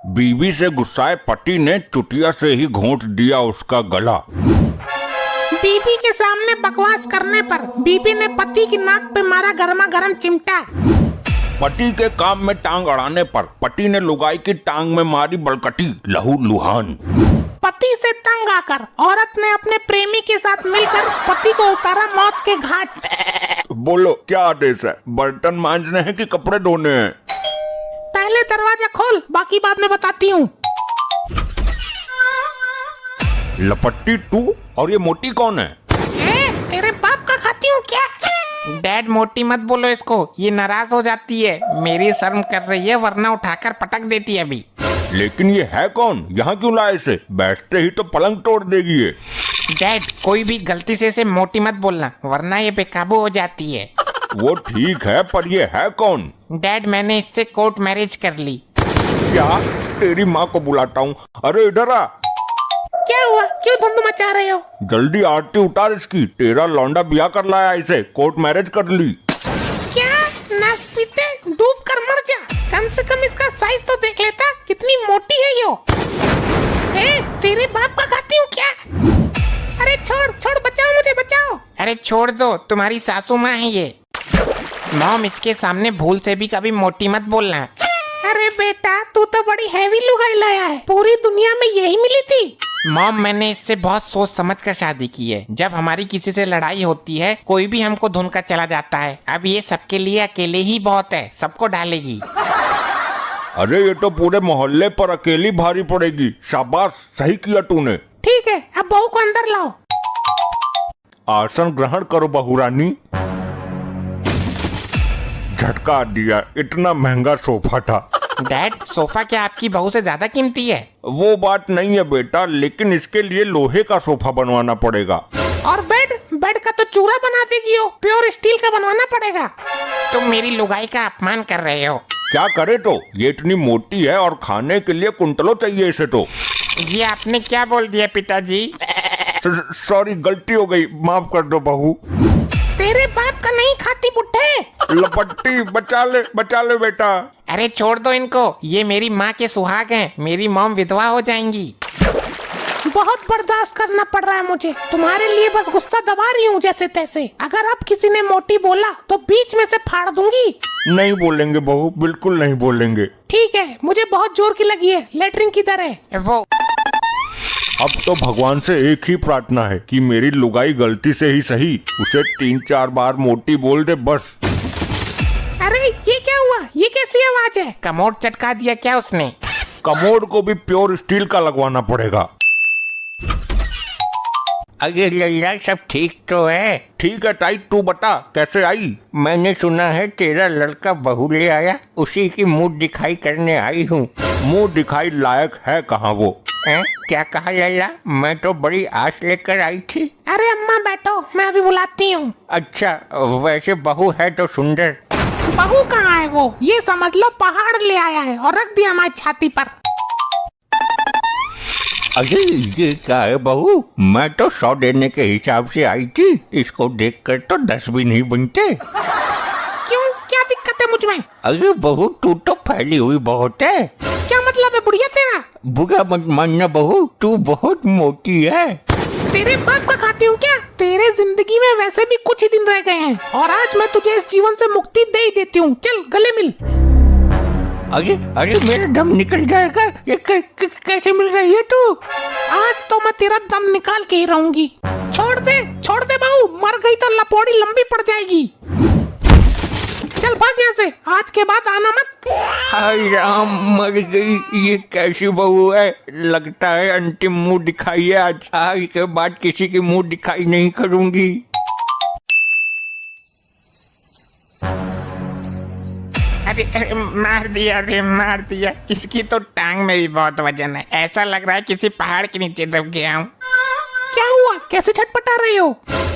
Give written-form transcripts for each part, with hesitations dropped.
बीवी से गुस्साए पति ने चुटिया से ही घोंट दिया उसका गला। बीबी के सामने बकवास करने पर बीबी ने पति की नाक पे मारा गर्मा गर्म चिमटा। पति के काम में टांग अड़ाने पर पति ने लुगाई की टांग में मारी बलकटी, लहू लुहान। पति से तंग आकर औरत ने अपने प्रेमी के साथ मिलकर पति को उतारा मौत के घाट। बोलो क्या आदेश है, बर्तन मांजने हैं कि कपड़े धोने हैं? पहले दरवाजा खोल, बाकी बाद में बताती हूँ। लपट्टी तू और ये मोटी कौन है? तेरे बाप का खाती हूँ क्या? डैड मोटी मत बोलो इसको, ये नाराज हो जाती है। मेरी शर्म कर रही है वरना उठाकर पटक देती है अभी। लेकिन ये है कौन? यहाँ क्यों लाए इसे? बैठते ही तो पलंग तोड़ देगी ये। डैड कोई भी गलती से इसे मोटी मत बोलना वरना ये बेकाबू हो जाती है। वो ठीक है पर ये है कौन? डैड मैंने इससे कोर्ट मैरिज कर ली। क्या? तेरी माँ को बुलाता हूँ। अरे इधर आ। क्या हुआ? क्यों धुंध मचा रहे हो? जल्दी आरती उतार इसकी, तेरा लौंडा ब्याह कर लाया इसे, कोर्ट मैरिज कर ली। क्या? नाच पीटे डूब कर मर जा। कम से कम इसका साइज तो देख लेता, कितनी मोटी है यो। तेरे बाप का खाती हूँ क्या? अरे छोड़ छोड़, बचाओ मुझे, बचाओ। अरे छोड़ दो, तुम्हारी सासू माँ है ये। मॉम इसके सामने भूल से भी कभी मोटी मत बोलना। अरे बेटा तू तो बड़ी हैवी लुगाई लाया है, पूरी दुनिया में यही मिली थी। मॉम मैंने इससे बहुत सोच समझ कर शादी की है। जब हमारी किसी से लड़ाई होती है कोई भी हमको धुन कर चला जाता है। अब ये सबके लिए अकेले ही बहुत है, सबको डालेगी। अरे ये तो पूरे मोहल्ले पर अकेली भारी पड़ेगी। शाबाश, सही किया तूने। ठीक है, अब बहू को अंदर लाओ। आसन ग्रहण करो बहुरानी। झटका दिया, इतना महंगा सोफा था। डैड सोफा क्या आपकी बहू से ज्यादा कीमती है? वो बात नहीं है बेटा, लेकिन इसके लिए लोहे का सोफा बनवाना पड़ेगा। और बेड का तो चूरा बना देगी हो, प्योर स्टील का बनवाना पड़ेगा। तुम मेरी लुगाई का अपमान कर रहे हो। क्या करे तो, ये इतनी मोटी है और खाने के लिए कुंटलों चाहिए इसे तो। ये आपने क्या बोल दिया पिताजी? सॉरी, गलती हो गई, माफ कर दो बहू। तेरे बाप का नहीं खाती बुड्ढे। लपट्टी बचा ले बेटा। अरे छोड़ दो इनको, ये मेरी माँ के सुहाग हैं। मेरी मॉम विधवा हो जाएंगी। बहुत बर्दाश्त करना पड़ रहा है मुझे, तुम्हारे लिए बस गुस्सा दबा रही हूँ जैसे तैसे। अगर अब किसी ने मोटी बोला तो बीच में से फाड़ दूंगी। नहीं बोलेंगे बहू, बिल्कुल नहीं बोलेंगे। ठीक है, मुझे बहुत जोर की लगी है। लेटरिन किधर है? वो अब तो भगवान से एक ही प्रार्थना है कि मेरी लुगाई गलती से ही सही उसे 3-4 बार मोटी बोल दे बस। अरे ये क्या हुआ? ये कैसी आवाज है? कमोड चटका दिया क्या उसने? कमोड को भी प्योर स्टील का लगवाना पड़ेगा। अरे लल्ला सब ठीक तो है? ठीक है ताई, तू बता कैसे आई? मैंने सुना है तेरा लड़का बहू ले आया, उसी की मुंह दिखाई करने आई हूँ। मुंह दिखाई लायक है कहाँ वो? क्या कहा लल्ला? मैं तो बड़ी आस लेकर आई थी। अरे अम्मा बैठो, मैं अभी बुलाती हूँ। अच्छा वैसे बहू है तो सुंदर। बहू कहाँ है वो? ये समझ लो पहाड़ ले आया है और रख दिया हमारी छाती पर। अरे ये क्या है बहू? मैं तो 100 देने के हिसाब से आई थी, इसको देखकर तो 10 भी नहीं बनते। क्यों, क्या दिक्कत है मुझ में? अरे बहू तू तो फैली हुई बहुत है। क्या मतलब है बुढ़िया तेरा? बुरा मत मानना बहू, तू बहुत मोटी है। तेरे बाप का खाती हूँ क्या? तेरे जिंदगी में वैसे भी कुछ ही दिन रह गए हैं और आज मैं तुझे इस जीवन से मुक्ति दे ही देती हूँ। चल गले मिल। अरे मेरा दम निकल जाएगा। ये कैसे मिल रही है तू? आज तो मैं तेरा दम निकाल के ही रहूंगी। छोड़ दे बहू, मर गई तो लपोड़ी लंबी पड़ जाएगी। चल भाग यहाँ से, आज के बाद आना मत। हाय राम, मर गई। ये कैसी बहू है? लगता है अंतिम मुंह दिखाई है आज के बाद किसी की मुंह दिखाई नहीं करूंगी। अरे मार दिया। इसकी तो टांग में भी बहुत वजन है, ऐसा लग रहा है किसी पहाड़ के नीचे दब गया हूँ। क्या हुआ? कैसे छटपटा रही हो?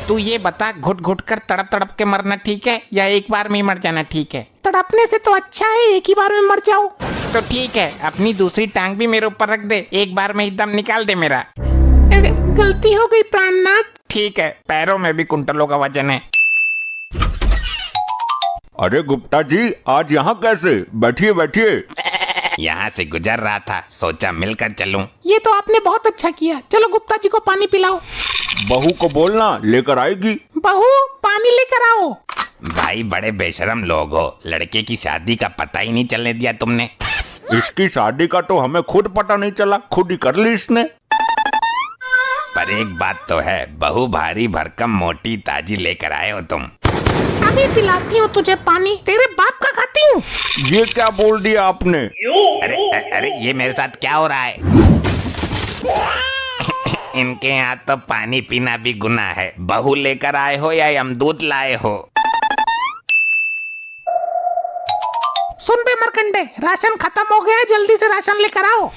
तू ये बता, घुट घुट कर तड़प तड़प के मरना ठीक है या एक बार में ही मर जाना ठीक है? तड़पने से तो अच्छा है एक ही बार में मर जाओ। तो ठीक है, अपनी दूसरी टांग भी मेरे ऊपर रख दे, एक बार में ही दम निकाल दे मेरा। गलती हो गई प्राणनाथ। ठीक है, पैरों में भी कुंटलों का वजन है। अरे गुप्ता जी, आज यहाँ कैसे? बैठिए बैठिए। यहाँ से गुजर रहा था, सोचा मिलकर चलूं। ये तो आपने बहुत अच्छा किया। चलो गुप्ता जी को पानी पिलाओ। बहू को बोलना लेकर आएगी। बहू पानी लेकर आओ। भाई बड़े बेशरम लोग हो, लड़के की शादी का पता ही नहीं चलने दिया तुमने। इसकी शादी का तो हमें खुद पता नहीं चला, खुद ही कर ली इसने। पर एक बात तो है, बहू भारी भरकम मोटी ताजी लेकर आए हो तुम। अभी पिलाती हूँ तुझे पानी, तेरे बाप का खाती हूँ। ये क्या बोल दिया आपने? अरे ये मेरे साथ क्या हो रहा है? इनके यहाँ तो पानी पीना भी गुनाह है। बहू लेकर आए हो या यमदूत लाए हो? सुन बे मरकंडे, राशन खत्म हो गया है, जल्दी से राशन लेकर आओ।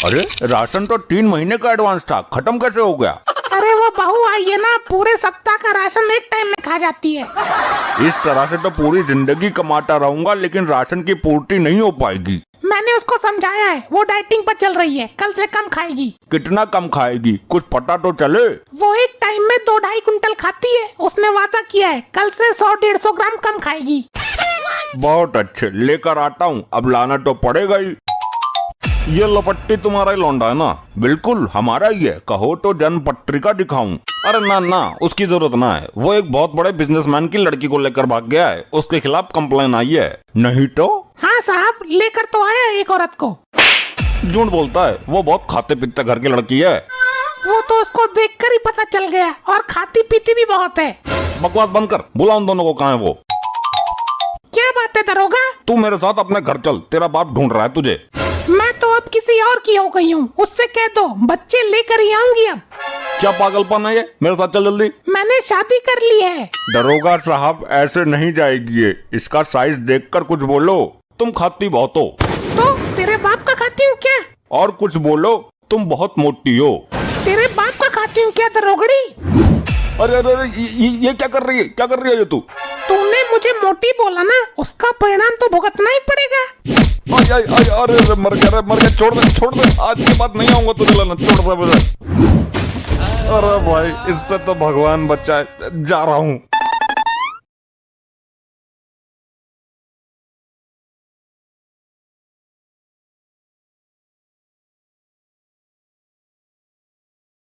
अरे राशन तो 3 महीने का एडवांस था, खत्म कैसे हो गया? अरे वो बहू आई है ना, पूरे सप्ताह का राशन एक टाइम में खा जाती है। इस तरह से तो पूरी जिंदगी कमाता रहूंगा, लेकिन राशन की पूर्ति नहीं हो पाएगी। मैंने उसको समझाया है, वो डाइटिंग पर चल रही है, कल से कम खाएगी। कितना कम खाएगी, कुछ पता तो चले। वो एक टाइम में 2-2.5 कुंटल खाती है। उसने वादा किया है, कल से 100-150 ग्राम कम खाएगी। बहुत अच्छे, लेकर आता हूँ। अब लाना तो पड़ेगा ही। ये लपट्टी तुम्हारा ही लौंडा है ना? बिल्कुल हमारा ही है। कहो तो जन्म पत्रिका दिखाऊं? अरे ना, उसकी जरूरत ना है। वो एक बहुत बड़े बिजनेसमैन की लड़की को लेकर भाग गया है, उसके खिलाफ कंप्लेन आई है। नहीं तो? हाँ साहब, लेकर तो आया एक औरत को। झूठ बोलता है, वो बहुत खाते पीते घर की लड़की है। वो तो उसको देखकर ही पता चल गया, और खाती पीती भी बहुत है। बकवास बंद कर, बुला उन दोनों को। कहाँ है वो? क्या बात है दरोगा? तू मेरे साथ अपने घर चल, तेरा बाप ढूंढ रहा है तुझे। मैं तो अब किसी और की हो गई हूँ, उससे कह दो बच्चे लेकर ही आऊंगी अब। क्या पागलपन है ये? मेरे साथ चल जल्दी। मैंने शादी कर ली है। दरोगा साहब ऐसे नहीं जाएगी ये, इसका साइज देखकर कुछ बोलो। तुम खाती बहुत हो। तो तेरे बाप का खाती हूँ क्या? और कुछ बोलो, तुम बहुत मोटी हो। तेरे बाप का खाती हूँ क्या दरोगड़ी? अरे ये क्या कर रही है? क्या कर रही है ये तू? तूने मुझे मोटी बोला ना, उसका परिणाम तो भुगतना ही पड़ेगा। अरे मर गया, छोड़ दे, आज के बाद नहीं आऊंगा तुझे लाना, छोड़ दे मुझे। अरे भाई, इससे तो भगवान बचाए, जा रहा हूँ।